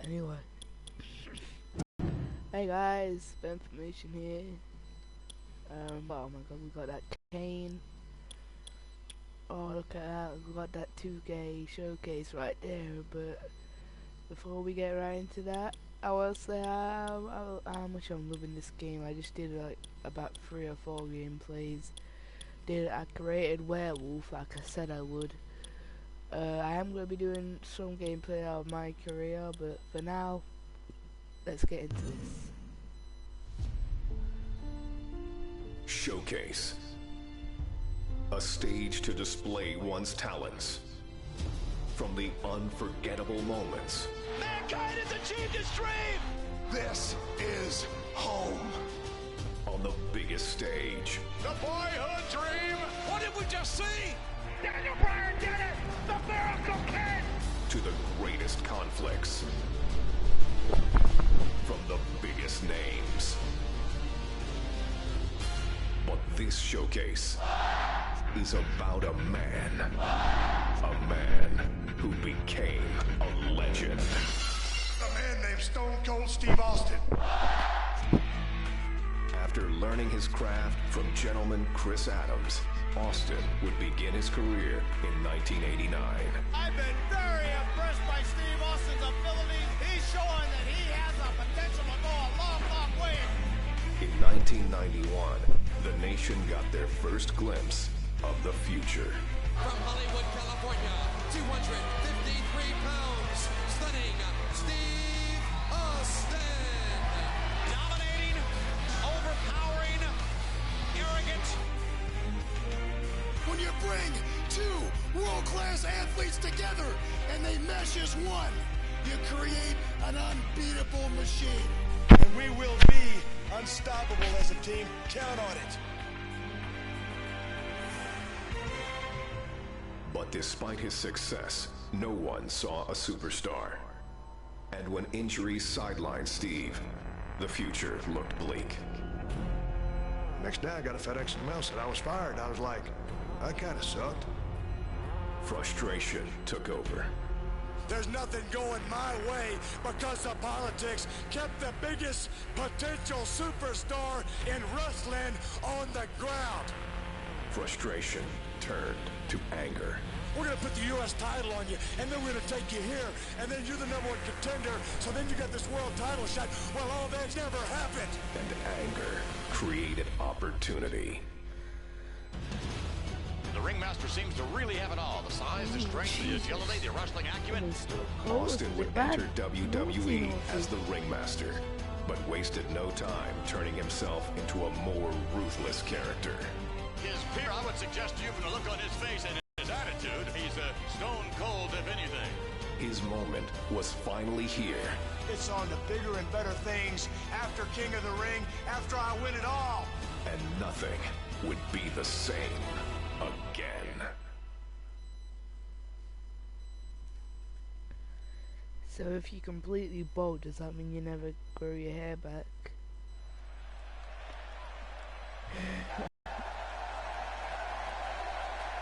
Anyway. Hey guys, information here. Oh my god, we got that cane. Oh, look at that, we got that 2K showcase right there. But before we get right into that, I will say how much I'm loving this game. I just did like about 3 or 4 gameplays. I created werewolf like I said I would. I am going to be doing some gameplay out of my career, but for now, let's get into this. Showcase. A stage to display one's talents. From the unforgettable moments. Mankind has achieved its dream! This is home. On the biggest stage. The boyhood dream! What did we just see? Daniel Bryan did it! The Miracle Kid! To the greatest conflicts. From the biggest names. But this showcase is about a man. A man who became a legend. A man named Stone Cold Steve Austin. After learning his craft from gentleman Chris Adams, Austin would begin his career in 1989. I've been very impressed by Steve Austin's abilities. He's showing that he has the potential to go a long, long way. In 1991, the nation got their first glimpse of the future. From Hollywood, California, 253 pounds, stunning Steve Austin. Dominating, overpowering, arrogant. When you bring 2 world-class athletes together and they mesh as one, you create an unbeatable machine. And we will be unstoppable as a team. Count on it. But despite his success, no one saw a superstar. And when injuries sidelined Steve, the future looked bleak. Next day I got a FedEx in the mail, said I was fired. I was like, that kind of sucked. Frustration took over. There's nothing going my way because the politics kept the biggest potential superstar in wrestling on the ground. Frustration turned to anger. We're going to put the U.S. title on you, and then we're going to take you here, and then you're the #1 contender, so then you got this world title shot. Well, all that never happened. And anger created opportunity. The ringmaster seems to really have it all. The size, the strength, the agility, the wrestling acumen. Austin would enter WWE as the ringmaster, but wasted no time turning himself into a more ruthless character. His peer, I would suggest to you from the look on his face and his attitude, he's a stone cold if anything. His moment was finally here. It's on to bigger and better things after King of the Ring, after I win it all. And nothing would be the same again. So if you completely bald, does that mean you never grow your hair back?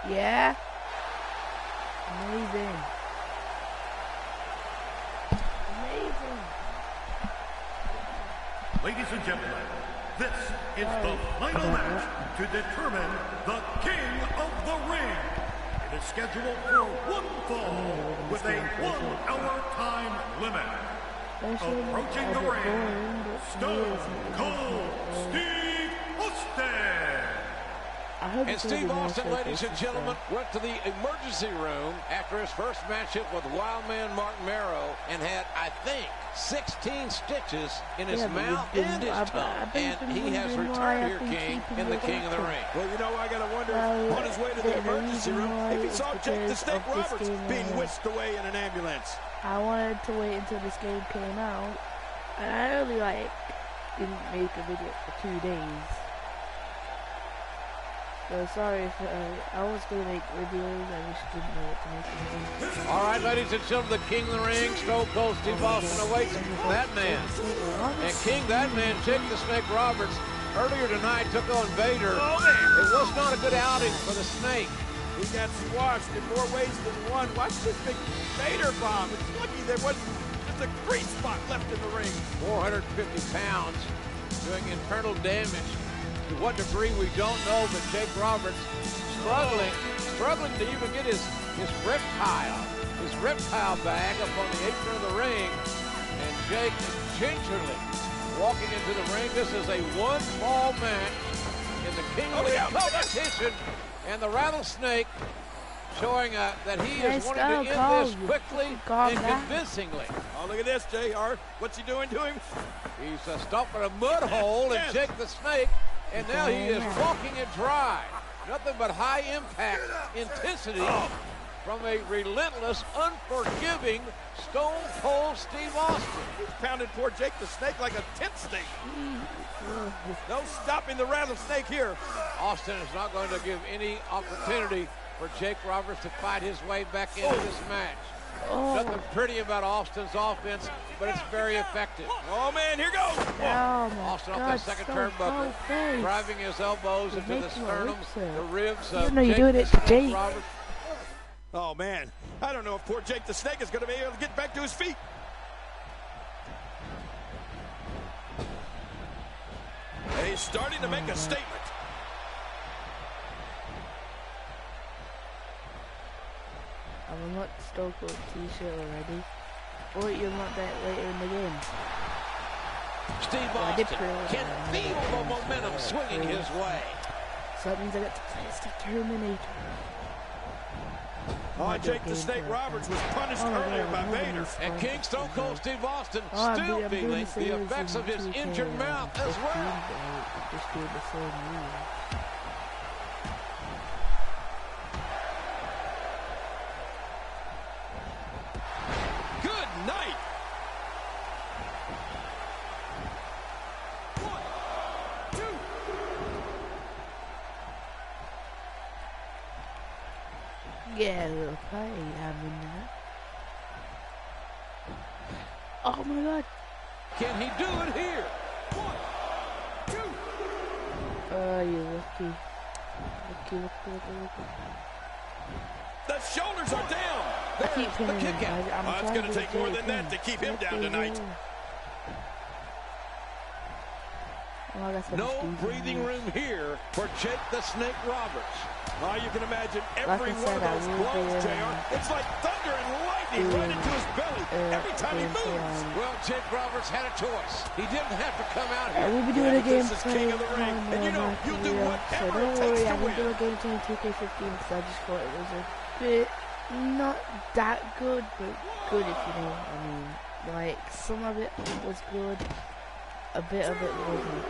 Yeah? Amazing. Amazing. Ladies and gentlemen, this is the final match to determine the King of the Ring. It is scheduled for one fall with a 1-hour time limit. Approaching the ring, Stone Cold Steve Austin. And Steve Austin, ladies and gentlemen, went to the emergency room after his first matchup with Wildman Mark Marrow and had, I think, 16 stitches in his mouth and his tongue. And he has returned here, King, in the King of the Ring. Well, you know, I got to wonder, on his way to the emergency room, if he saw Jake the Snake Roberts being whisked away in an ambulance. I wanted to wait until this game came out, and I only, didn't make a video for 2 days. So sorry if I was going to make videos, I just didn't know what to make. All right, ladies and gentlemen, the King of the Ring, Stone Cold Steve Austin awaits that man. And King, that man, Jake the Snake Roberts, earlier tonight took on Vader. It was not a good outing for the Snake. He got squashed in more ways than one. Watch this big Vader bomb. It's lucky there wasn't just a grease spot left in the ring. 450 pounds doing internal damage. To what degree we don't know, but Jake Roberts struggling to even get his reptile bag up on the apron of the ring. And Jake gingerly walking into the ring. This is a one-fall match in the King League competition. And the Rattlesnake showing that he is wanting to end this quickly and convincingly. Oh, look at this, JR. What's he doing to him? He's stomping a mud hole and Jake the Snake, and now he is walking it dry. Nothing but high impact intensity from a relentless, unforgiving Stone Cold Steve Austin. He's pounded poor Jake the Snake like a tent stake. No stopping the Rattlesnake here. Austin is not going to give any opportunity for Jake Roberts to fight his way back into this match. Nothing pretty about Austin's offense, but it's very effective. Oh, man, here goes. Austin off that second turnbuckle, driving his elbows into the sternums, the ribs of Jake Roberts. Oh, man, I don't know if poor Jake the Snake is going to be able to get back to his feet. He's starting to make a statement. I will not Stone Cold t-shirt already. Or you'll not that later in the game. Steve Austin can feel the momentum swinging his way. So that means I got to play as the Terminator. Oh, Jake the Snake Roberts was punished earlier by Vader. And King Stone Cold Steve Austin still feeling the effects of his injured mouth as well. Just do the same move. Good night. Yeah, little play having that. Oh my god. Can he do it here? 1, 2. Oh, you lucky. Lucky. The shoulders are down. I keep pinning him. It's going to take more than that to keep him down tonight. No breathing room here for Jake the Snake Roberts. Oh, you can imagine every one of those blows, JR. It's like thunder and lightning right into his belly every time he moves. Well, Jake Roberts had a choice. He didn't have to come out here. We'll be doing a game. This is King of the Ring, and you know you'll do whatever it takes to win. We'll do a game 2K16 because I just thought it was a bit not that good, but good if you know what I mean. Like some of it was good, a bit of it wasn't.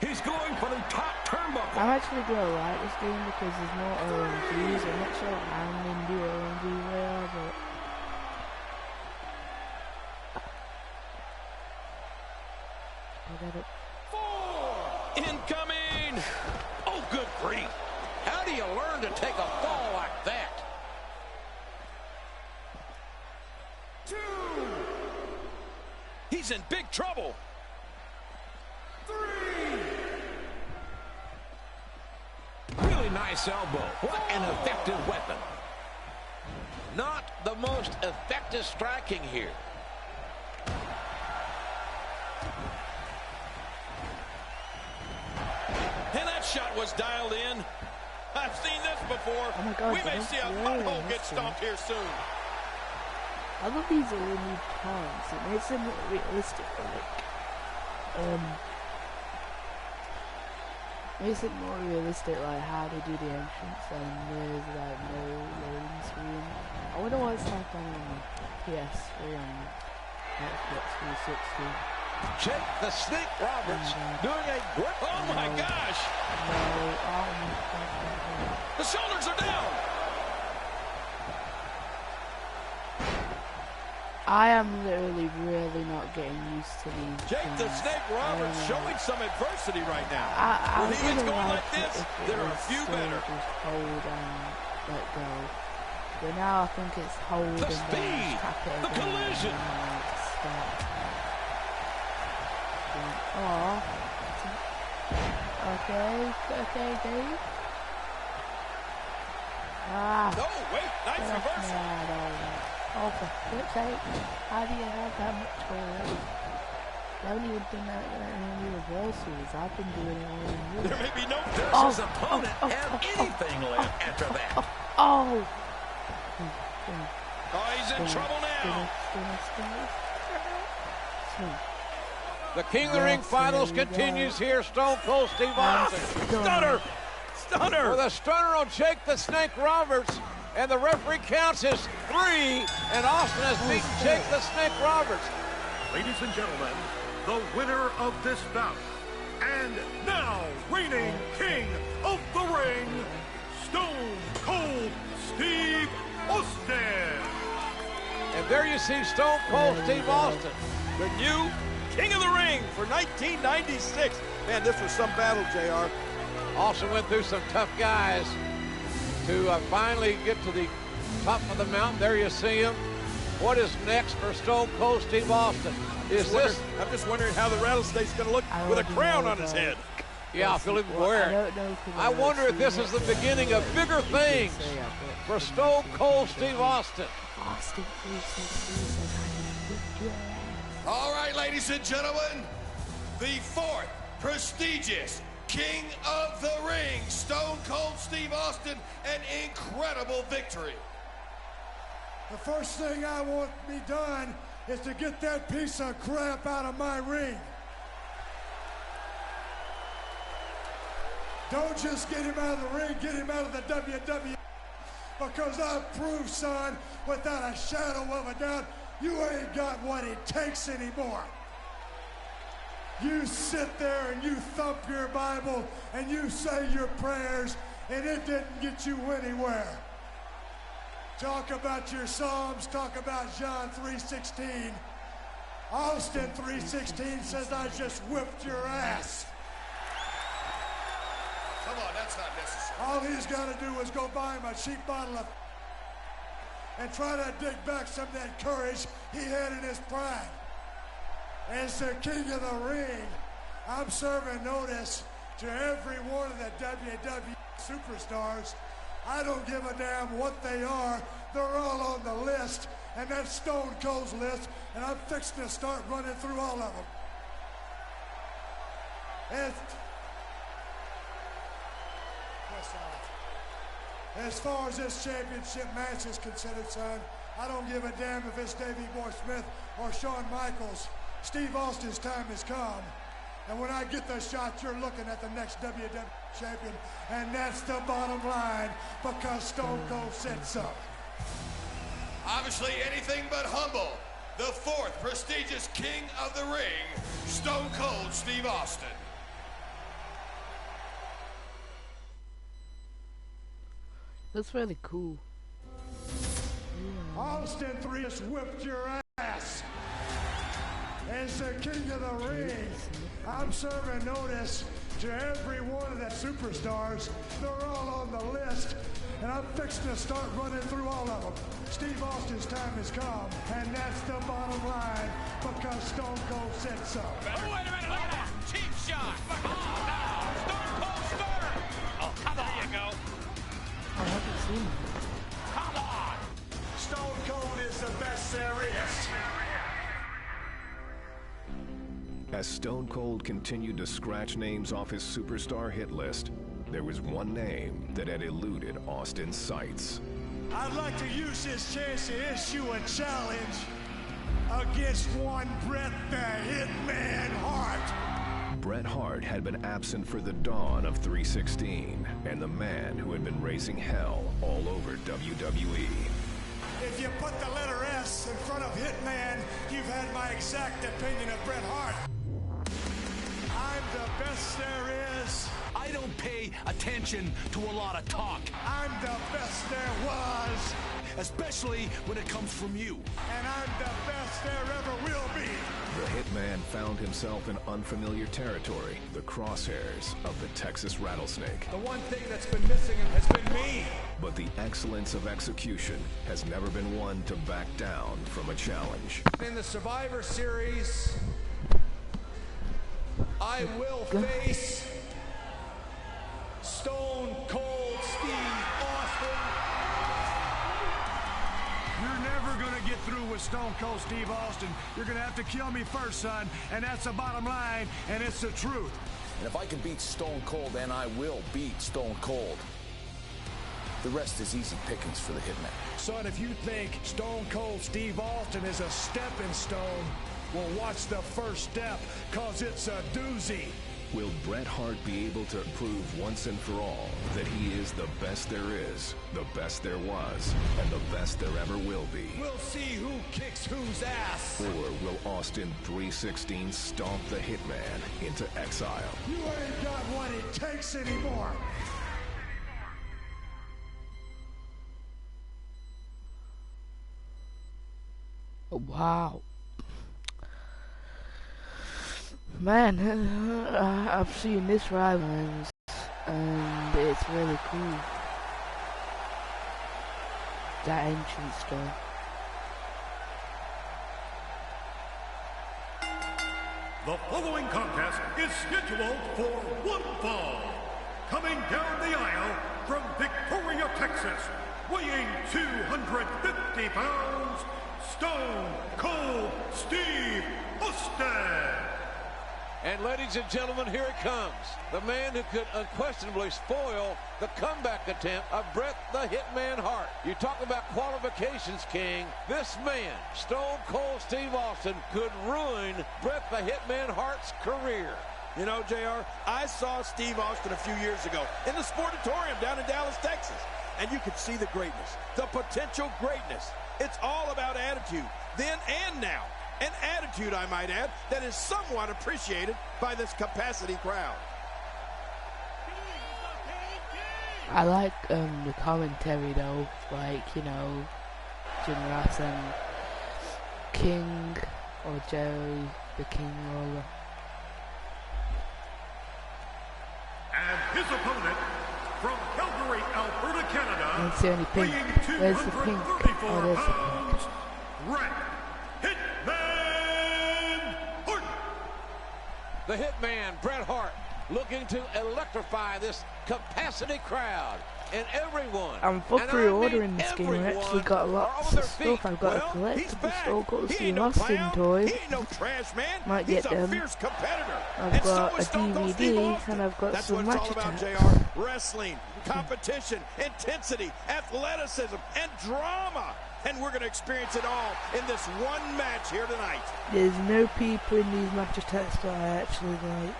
He's going for the top turnbuckle. I'm actually gonna like this game because there's no OMGs. I'm not sure how many do OMG well, but I got it. 4 incoming. Oh, good grief. How do you learn to take a fall like that? 2. He's in big trouble. 3. Really nice elbow. What an effective weapon. Not the most effective striking here. And that shot was dialed in. I've seen this before. Oh my God, we may see a butthole get stomped here soon. I love these early taunts. It makes them more realistic, makes it more realistic, like how they do the entrance, and there's like no loading screen. I wonder what it's like on PS3 and Xbox 360. Jake the Snake Roberts doing a great. Oh my gosh! No, oh my God. The shoulders are down. I am literally really not getting used to these. Jake the Snake Roberts showing some adversity right now. I When he gets going like this, there are a few better. Just hold and let go. But now I think it's hold The and speed, then tap it the again collision. and then start. Oh. Okay, Dave. Ah. No, wait, nice reversal. Oh, for fuck's sake. How do you have that much already? I haven't even done that many reversals. I've been doing it all in years. There may be no... Does his opponent have anything left after that? Oh! Oh, he's in trouble now. The King of the Ring finals continues here. Stone Cold Steve Austin. Stunner. Stunner. With a stunner on Jake the Snake Roberts. And the referee counts his 3. And Austin has beaten Jake the Snake Roberts. Ladies and gentlemen, the winner of this bout, and now reigning King of the Ring, Stone Cold Steve Austin. And there you see Stone Cold Steve Austin. The new King of the Ring for 1996. Man, this was some battle, JR. Austin went through some tough guys to finally get to the top of the mountain. There you see him. What is next for Stone Cold Steve Austin? I'm just wondering how the rattlesnake's going to look with a crown on his head. Yeah, Philip Ware. I wonder if this is the beginning of bigger things for Stone Cold Steve Austin. All right, ladies and gentlemen, the 4th prestigious King of the Ring, Stone Cold Steve Austin, an incredible victory. The first thing I want to be done is to get that piece of crap out of my ring. Don't just get him out of the ring, get him out of the WWE. Because I've proved, son, without a shadow of a doubt, you ain't got what it takes anymore. You sit there and you thump your Bible and you say your prayers, and it didn't get you anywhere. Talk about your Psalms, talk about John 3:16. Austin 3:16 says I just whipped your ass. Come on, that's not necessary. All he's got to do is go buy him a cheap bottle of and try to dig back some of that courage he had in his pride. As the King of the Ring, I'm serving notice to every one of the WWE superstars. I don't give a damn what they are. They're all on the list, and that's Stone Cold's list, and I'm fixing to start running through all of them. As far as this championship match is considered, son, I don't give a damn if it's Davey Boy Smith or Shawn Michaels. Steve Austin's time has come. And when I get the shot, you're looking at the next WWE champion. And that's the bottom line, because Stone Cold said so. Obviously anything but humble. The 4th prestigious King of the Ring, Stone Cold Steve Austin. That's really cool. Austin 3 has whipped your ass. As the King of the Ring, I'm serving notice to every one of the superstars. They're all on the list, and I'm fixing to start running through all of them. Steve Austin's time has come, and that's the bottom line, because Stone Cold said so. Oh, wait a minute, look at that. Cheap shot. Oh, no. Stone Cold Stunner. Oh, come on. There you go. I haven't seen it. Come on. Stone Cold is the best there is. As Stone Cold continued to scratch names off his superstar hit list, there was one name that had eluded Austin's sights. I'd like to use this chance to issue a challenge against one Bret the Hitman Hart. Bret Hart had been absent for the dawn of 316, and the man who had been raising hell all over WWE. If you put the letter S in front of Hitman, you've had my exact opinion of Bret Hart. I'm the best there is. I don't pay attention to a lot of talk. I'm the best there was. Especially when it comes from you. And I'm the best there ever will be. The Hitman found himself in unfamiliar territory, the crosshairs of the Texas Rattlesnake. The one thing that's been missing has been me. But the excellence of execution has never been one to back down from a challenge. In the Survivor Series, I will face Stone Cold Steve Austin. Stone Cold Steve Austin, you're going to have to kill me first, son. And that's the bottom line, and it's the truth. And if I can beat Stone Cold, then I will beat Stone Cold. The rest is easy pickings for the Hitman. Son, if you think Stone Cold Steve Austin is a stepping stone, well, watch the first step, because it's a doozy. Will Bret Hart be able to prove once and for all that he is the best there is, the best there was, and the best there ever will be? We'll see who kicks whose ass. Or will Austin 316 stomp the Hitman into exile? You ain't got what it takes anymore. Wow. Man, I've seen this rivalry and it's really cool. That entrance though. The following contest is scheduled for one fall. Coming down the aisle from Victoria, Texas, weighing 250 pounds, Stone Cold Steve Austin. And ladies and gentlemen, here it comes. The man who could unquestionably spoil the comeback attempt of Bret the Hitman Hart. You talk about qualifications, King. This man, Stone Cold Steve Austin, could ruin Bret the Hitman Hart's career. You know, JR, I saw Steve Austin a few years ago in the Sportatorium down in Dallas, Texas. And you could see the greatness, the potential greatness. It's all about attitude, then and now. An attitude, I might add, that is somewhat appreciated by this capacity crowd. I like the commentary though, like, you know, Jim Ross and King or Jerry the King Roller. And his opponent from Calgary, Alberta, Canada, I don't see any pink. weighing Where's the pink? 234 Oh, there's the pink. pounds, Bret Hitman Hart. The Hitman, Bret Hart, looking to electrify this capacity crowd. And everyone, I'm for and I pre-ordering mean this game. I everyone, actually got a are lot on of their stuff. feet. I've got Well, a he's collectible back. Stone Cold He Steve ain't no Austin clown. toy. He ain't no trash man. Might He's get a them. fierce competitor. I've And got so a is Stone Cold Steve DVD Austin. and I've got That's some what it's match all about, attacks. JR. Wrestling, competition, intensity, athleticism, and drama. And we're going to experience it all in this one match here tonight. There's no people in these match attacks that I actually like,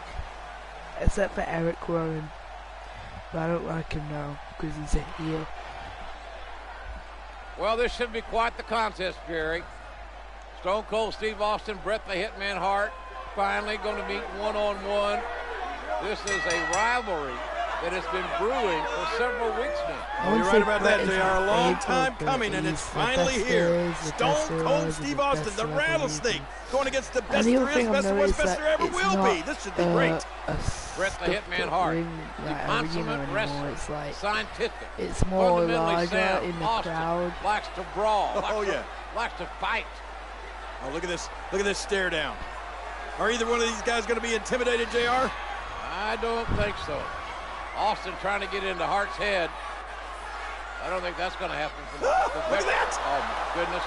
except for Eric Rowan. But I don't like him now because he's a heel. Well, this should be quite the contest, Jerry. Stone Cold Steve Austin, Bret the Hitman Hart, finally going to meet one-on-one. This is a rivalry that has been brewing for several weeks now. Well, you're right about that, Bret is JR. A my long favorite, time but coming, and he's it's the finally best here. there is, the Stone best there Cold was, Steve the Austin, best the there ever rattlesnake, will going against the be. best And the there other is, thing best I've there was, noticed best that there ever it's will not, be. This should be great. Bret the Hitman Hart, the like consummate anymore. wrestler, It's like scientific, it's more fundamentally larger sound. in the Austin crowd. likes to brawl, likes to fight. Oh, look at this. Look at this stare down. Are either one of these guys going to be intimidated, JR? I don't think so. Austin trying to get into Hart's head. I don't think that's going to happen. From Look at that! Oh, my goodness.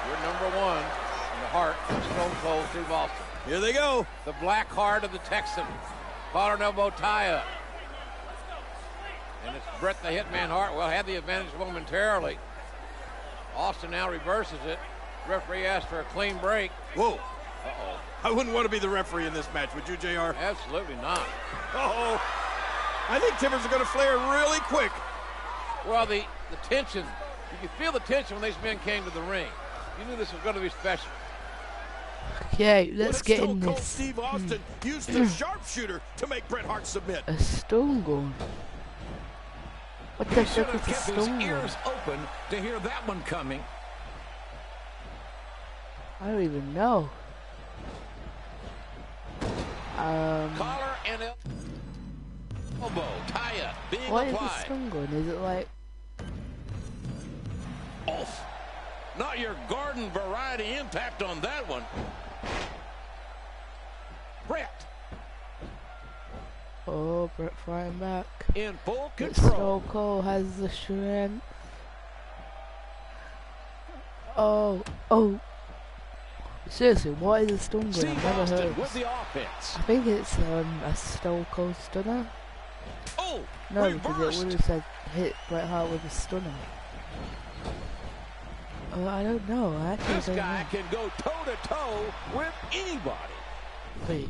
You're number one in the heart of Stone Cold Steve Austin. Here they go. The black heart of the Texan. Collar and elbow tie-up. And it's Bret the Hitman Hart. Well, had the advantage momentarily. Austin now reverses it. Referee asked for a clean break. Whoa. Uh-oh. I wouldn't want to be the referee in this match, would you, JR? Absolutely not. Uh-oh. I think timbers are going to flare really quick. Well, the tension, you could feel the tension when these men came to the ring. You knew this was going to be special. Okay, let's What if get Stone in Cold this. Steve Austin used the sharpshooter to make Bret Hart submit. A stone gun. What the Should fuck have is a kept his stone gun? ears open to hear that one coming. I don't even know. Collar and elbow tie-up being What is a applied. stone gun? Is it like Off. Not your garden variety impact on that one. Bret oh, Bret fighting back? in full But control. Stone Cold has the strength. Oh, oh. Seriously, what is a stun gun? I've never heard of with this. the offense. I think it's a Stone Cold Stunner. Oh, No, reversed. because it would have said hit Bret Hart with a stunner. I don't know. I actually This don't guy know. can go toe-to-toe with anybody. Wait.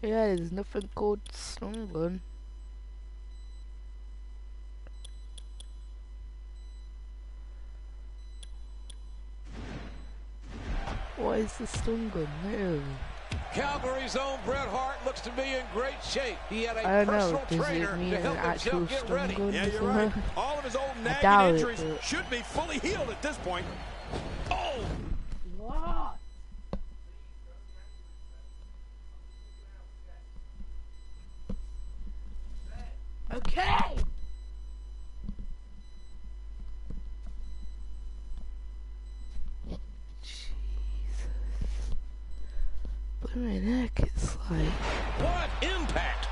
Yeah, there's nothing called stun gun. What is the stun gun? Literally. Calgary's own Bret Hart looks to be in great shape. He had a I don't personal know. Does trainer it mean to an help actual himself get stun ready. gun? Yeah, or you're right. something? All of his old I doubt nagging it, injuries but- should be fully healed at this point. Oh! What? Okay. Jesus. Blimey heck, it's like... What impact!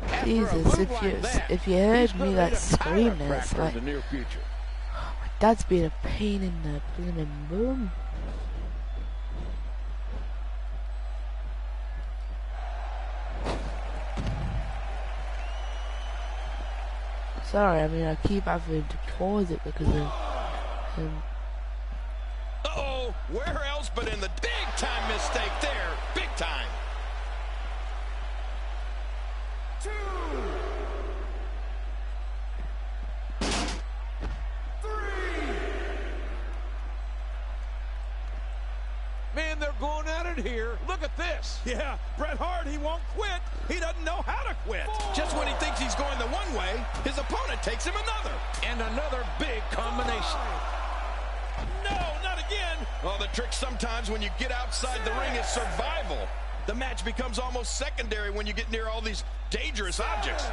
After a Jesus, move like that, if you heard he's me gonna like need a screaming, it's chiropractor like... in the near future. My dad's being a pain in the blooming bum. Sorry, I mean I keep having to pause it because of him. Uh-oh! Where else but in the big-time mistake there? Big time! Man, they're going at it here. Look at this. Yeah, Bret Hart, he won't quit. He doesn't know how to quit. Just when he thinks he's going the one way, his opponent takes him another. And another big combination. No, not again. Oh, the trick sometimes when you get outside the ring is survival. The match becomes almost secondary when you get near all these dangerous objects.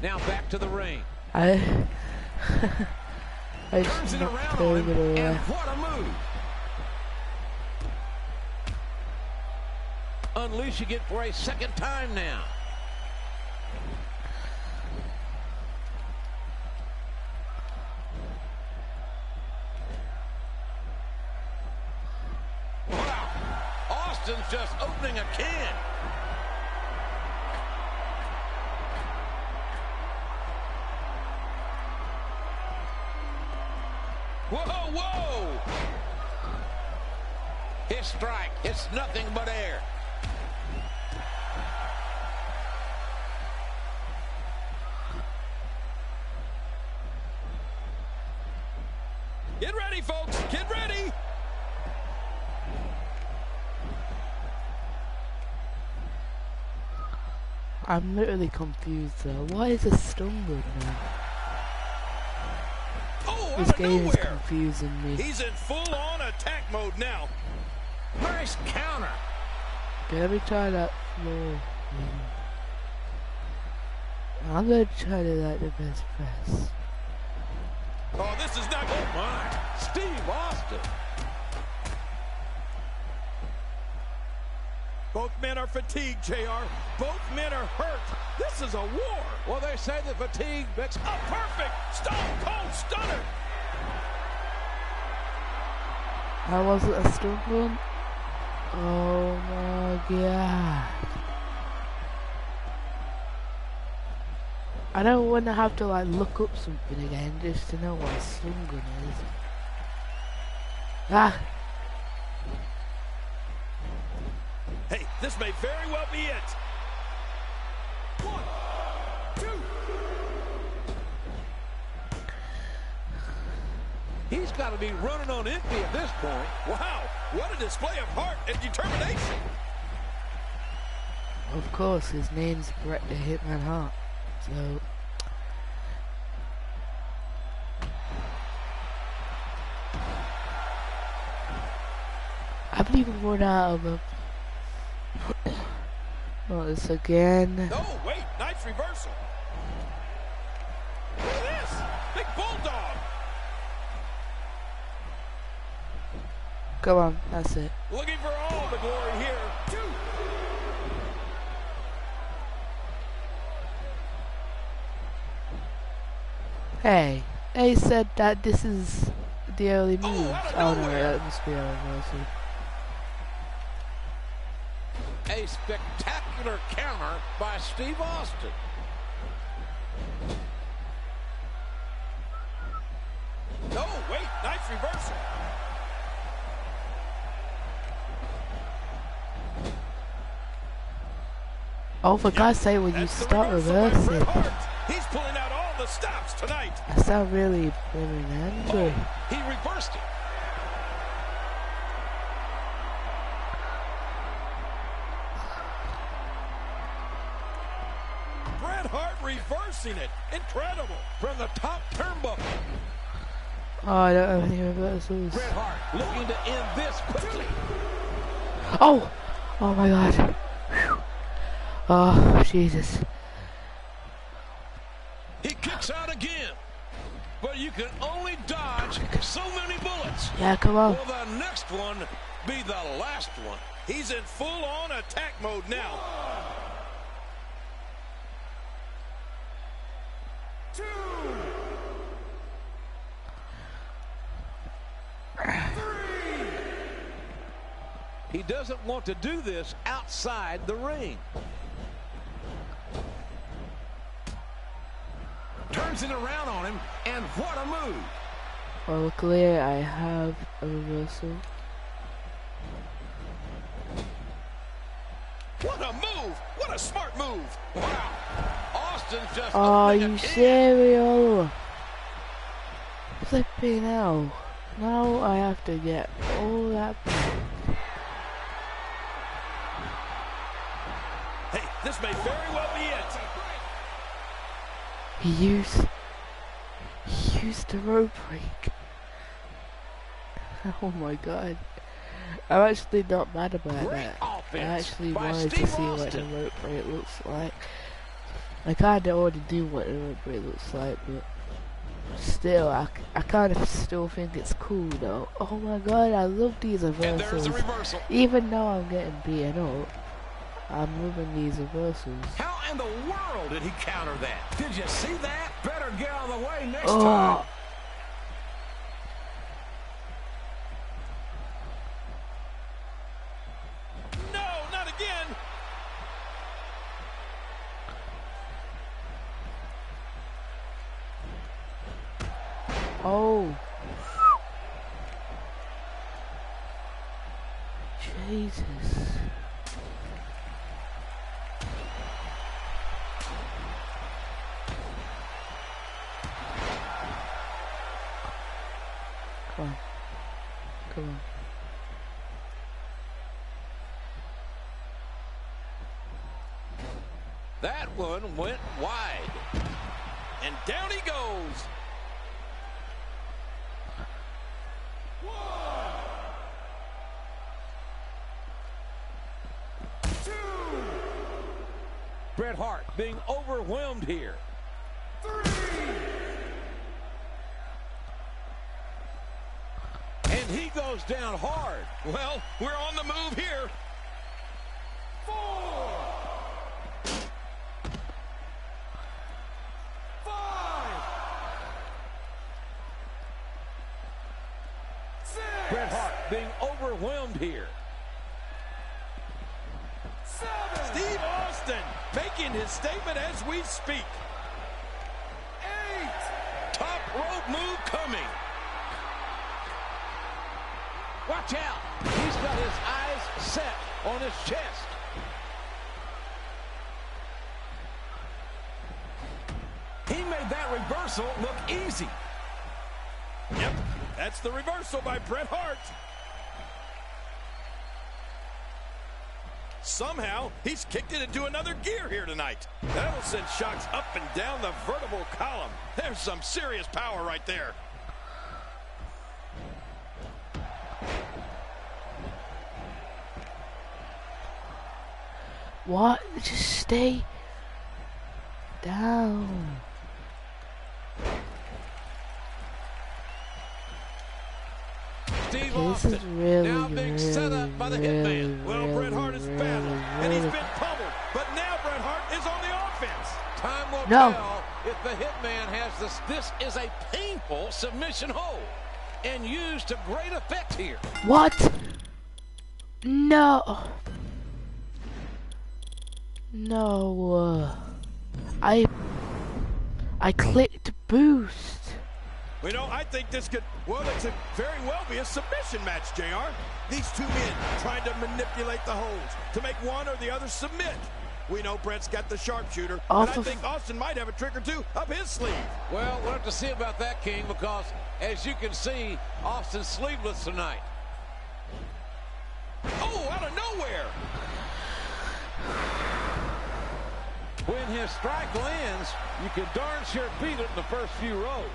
Now back to the ring. I Turns it around on him, and what a move. Unleashing it for a second time now. Wow, Austin's just opening a can. Whoa, whoa! His strike, it's nothing but air. Get ready, folks. Get ready. I'm literally confused though. What is a stun gun now? Oh, This out of game is nowhere. confusing me. He's in full-on attack mode now. Nice counter. Okay, let me try that floor. I'm gonna try to like the best press. Oh, this is not good. My, Steve Austin. Both men are fatigued, JR. Both men are hurt. This is a war. Well, they say that fatigue makes... A perfect Stone Cold Stunner. How was it a stun gun? Oh my god. I don't want to have to like look up something again just to know what a stun gun is. Ah! Hey, this may very well be it. 1, 2. He's got to be running on empty at this point. Wow, what a display of heart and determination. Of course, his name's Bret the Hitman Hart. So... I believe we've run out of them. Not this again. Oh, wait, nice reversal. Look at this, big bulldog. Come on, that's it. Looking for all the glory here. 2. Hey, they said that this is the early moves. Oh, Oh no, that must be a reversal. A spectacular counter by Steve Austin. Oh, wait, nice reversal. Oh, for God's sake, will you start reversing? He's pulling out all the stops tonight. I sound really angry. He reversed it. Bret Hart reversing it. Incredible. From the top turnbuckle. Oh, I don't have any reversals. Bret Hart looking to end this quickly. Oh! Oh my God. Whew. Oh, Jesus. He kicks out again. But you can only dodge so many bullets. Yeah, come on. Will the next one be the last one? He's in full-on attack mode now. 2. 3. He doesn't want to do this outside the ring. Turns it around on him, and what a move. Well, luckily I have a reversal. What a move! What a smart move! Wow! Austin's just Oh, opening a you can. serial? Flipping hell. Now I have to get all that back. Hey, this may very well be it. He used the rope break. Oh my God. I'm actually not mad about Great that. I offense actually by wanted to Steve see what the Austin. rope break looks like. I kinda already knew what the rope break looks like, but still, I kind of still think it's cool though. Oh my God, I love these And there's reversals. the reversal. Even though I'm getting beaten up, I'm loving these reversals. How in the world did he counter that? Did you see that? Better get out of the way next Oh. time. No, not again. Oh. Jesus. Come on. Come on. That one went wide. And down he goes. 1. 2. Bret Hart being overwhelmed here. 3. And he goes down hard. Well, we're on the move here. 4. 5. 6. Bret Hart being overwhelmed here. 7. Steve Austin making his statement as we speak. 8. Top rope move coming. Watch out. He's got his eyes set on his chest. He made that reversal look easy. Yep, that's the reversal by Bret Hart. Somehow, he's kicked it into another gear here tonight. That'll send shocks up and down the vertebral column. There's some serious power right there. What? Just stay down. Steve Steve Okay, this Austin. is really, Now being set up by the Hitman. Well, Bret Hart is battled, and he's been pummeled. But now Bret Hart is on the offense. Time will tell if the Hitman has this. This is a painful submission hold and used to great effect here. What? No. No. I clicked boost. You know, I think this could, well, it could very well be a submission match, JR. These two men trying to manipulate the holds to make one or the other submit. We know Bret's got the sharpshooter, and I think Austin might have a trick or two up his sleeve. Well, we'll have to see about that, King, because as you can see, Austin's sleeveless tonight. Oh, out of nowhere. When his strike lands, you can darn sure beat it in the first few rows.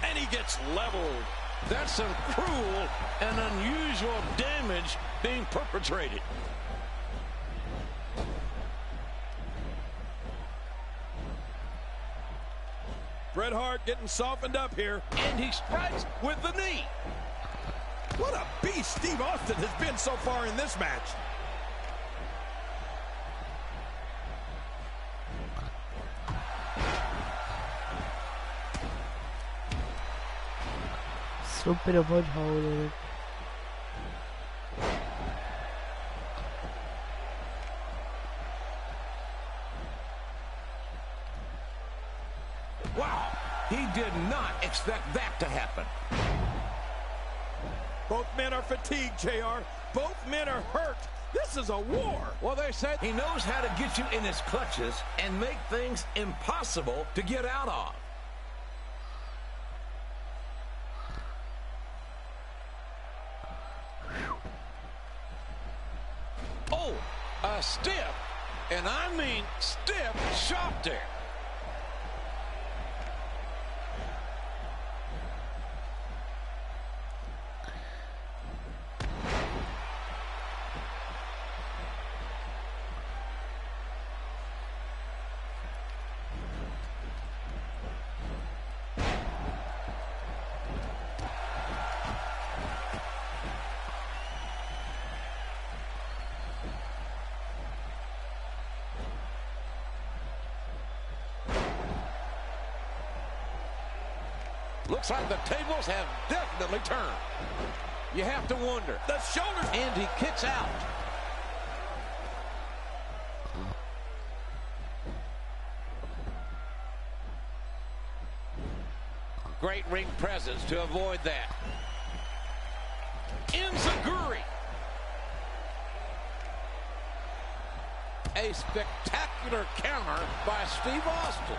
And he gets leveled. That's some cruel and unusual damage being perpetrated. Bret Hart getting softened up here. And he strikes with the knee. What a beast Steve Austin has been so far in this match. So bit of mud hole in it. Wow, he did not expect that to happen. Both men are fatigued, JR. Both men are hurt. This is a war. Well, they said he knows how to get you in his clutches and make things impossible to get out of. Oh, a stiff, and I mean stiff shot there. Looks like the tables have definitely turned. You have to wonder. The shoulders. And he kicks out. Great ring presence to avoid that. Enziguri. A spectacular counter by Steve Austin.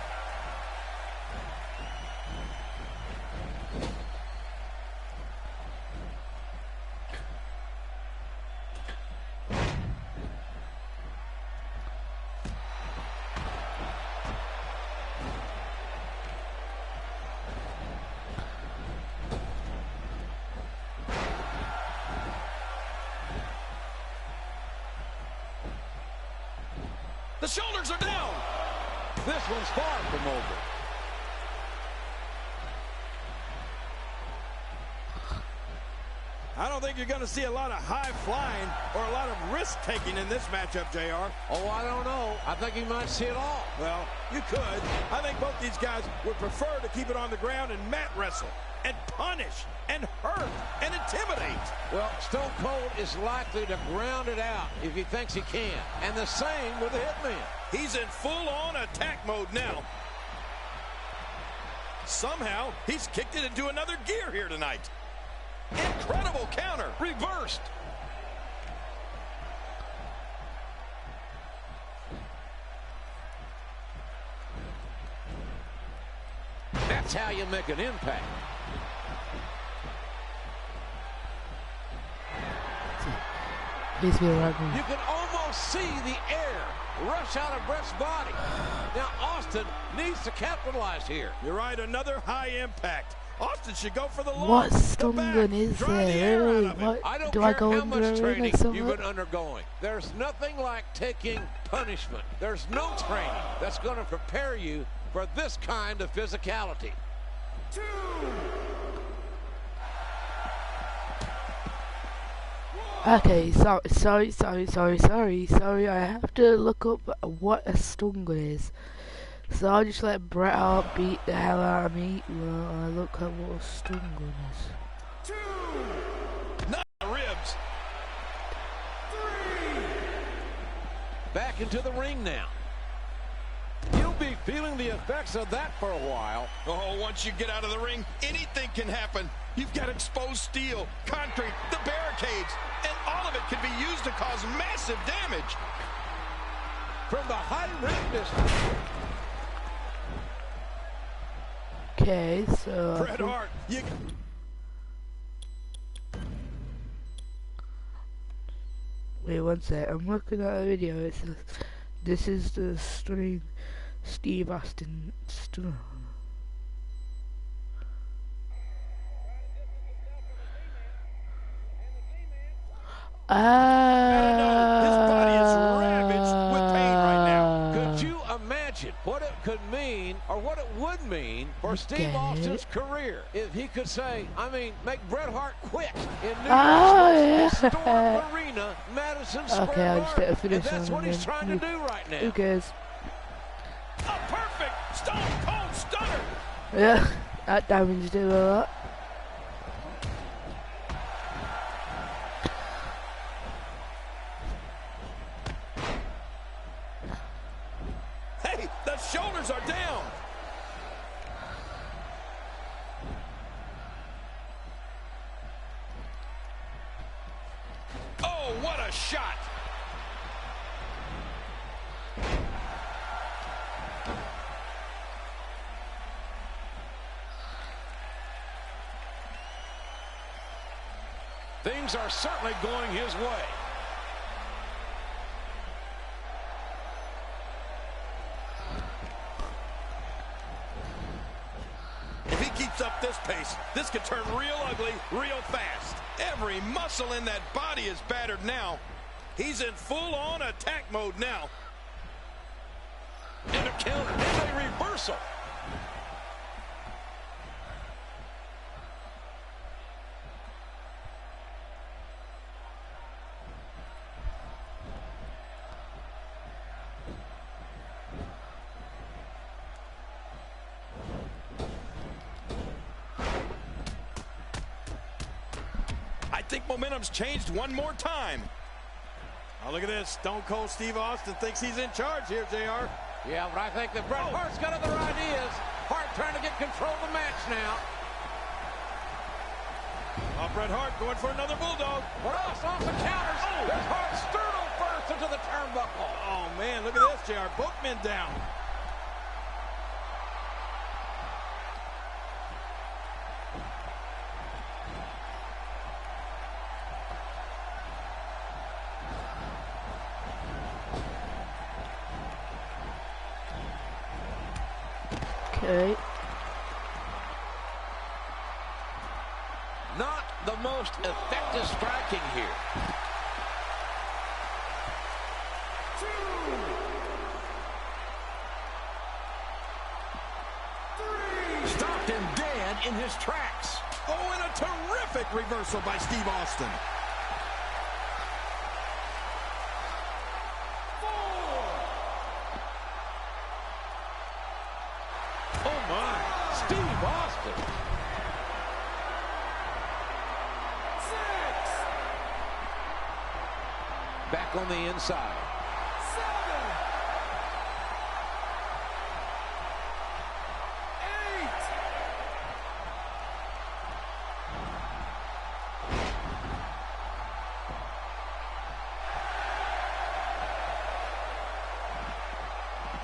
The shoulders are down. This one's far from over. I don't think you're going to see a lot of high flying or a lot of risk taking in this matchup, JR. Oh, I don't know. I think he might see it all. Well, you could. I think both these guys would prefer to keep it on the ground and mat wrestle and punish and hurt and intimidate. Well, Stone Cold is likely to ground it out if he thinks he can. And the same with the Hitman. He's in full-on attack mode now. Somehow, he's kicked it into another gear here tonight. Incredible counter. Reversed. That's how you make an impact. Please be right me. You can almost see the air rush out of Bret's body. Now Austin needs to capitalize here. You're right, another high impact. Austin should go for the long. What stun gun is there? Really? What? I don't Do care I go how under much it training like so you've much? been undergoing. There's nothing like taking punishment. There's no training that's going to prepare you for this kind of physicality. Okay, sorry. I have to look up what a stun gun is. So I'll just let Bret Hart beat the hell out of me while I look at what a stun gun is. 2. Not ribs. 3. Back into the ring now. You'll be feeling the effects of that for a while. Oh, once you get out of the ring, anything can happen. You've got exposed steel, concrete, the barricades, and all of it can be used to cause massive damage. From the high ring distance. Okay, so Bret Hart, wait one sec. I'm looking at a video. It says this is the stunning Steve Austin stun. His body is ravaged with pain right now. Could you imagine what it could mean, or what it would mean for Steve Austin's career if he could say, make Bret Hart quit in New York's Storm Arena, Madison Square Garden. And that's what he's trying to do right now. Who cares? A perfect Stone Cold Stunner. Yeah, that damaged him a lot. Hey, the shoulders are down. Oh, what a shot. Things are certainly going his way. If he keeps up this pace, this could turn real ugly real fast. Every muscle in that body is battered now. He's in full-on attack mode now. And a counter, and a reversal. I think momentum's changed one more time. Oh, look at this. Stone Cold Steve Austin thinks he's in charge here, JR. Yeah, but I think that Bret Hart's got other ideas. Hart trying to get control of the match now. Oh, Bret Hart going for another bulldog. Ross off the counters. Oh. There's Hart sternal first into the turnbuckle. Oh, man, look at this, JR. Both men down. Okay. Not the most effective striking here. 2. 3. Stopped him dead in his tracks. Oh, and a terrific reversal by Steve Austin. 4. Oh, my. Steve Austin. 6. Back on the inside. 7.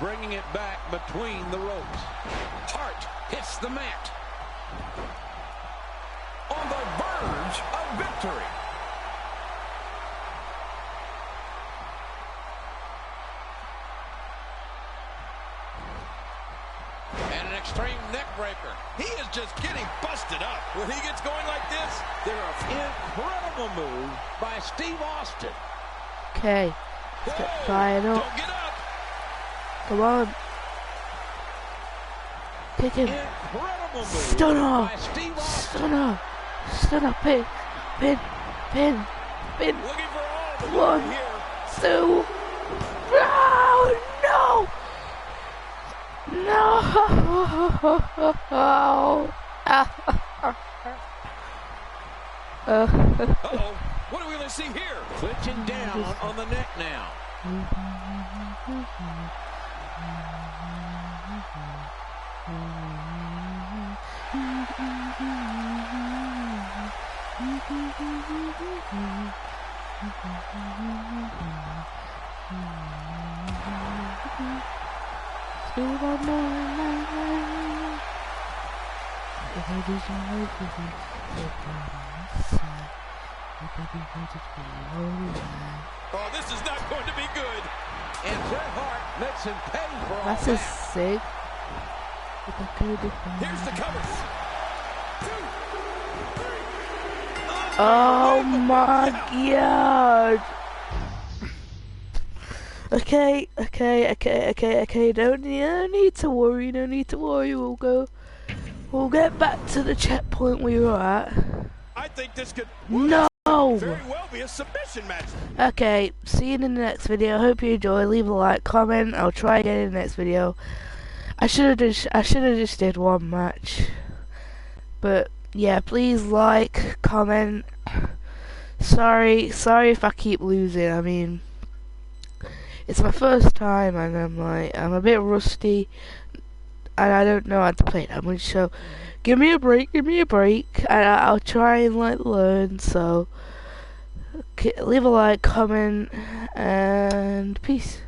8. Bringing it back between the ropes. Hart hits the mat. On the verge of victory. And an extreme neck breaker. He is just getting busted up. When he gets going like this, Incredible move by Steve Austin. Okay. Let's get fired up. Don't get up. Come on. Kick him. Incredible move Stunner. by Steve Austin. Stunner. Stunner. Pin. Pin. Pin. in. Looking for all the 1, here. 2. No! No! Uh-oh. What are we going to see here? Clinching down on the neck now. Oh, this is not going to be good. And Bret Hart makes him pay for all That's that. a sick. Here's the cover. 2, 3. Oh my god. Okay. Don't need to worry. We'll get back to the checkpoint we were at. I think this could No. very well be a submission match. Okay, see you in the next video. Hope you enjoy. Leave a like, comment. I'll try again in the next video. I should have just did one match. But yeah, please like, comment. Sorry if I keep losing. I mean, it's my first time and I'm a bit rusty and I don't know how to play that much, so give me a break and I'll try and learn. So leave a like, comment, and peace.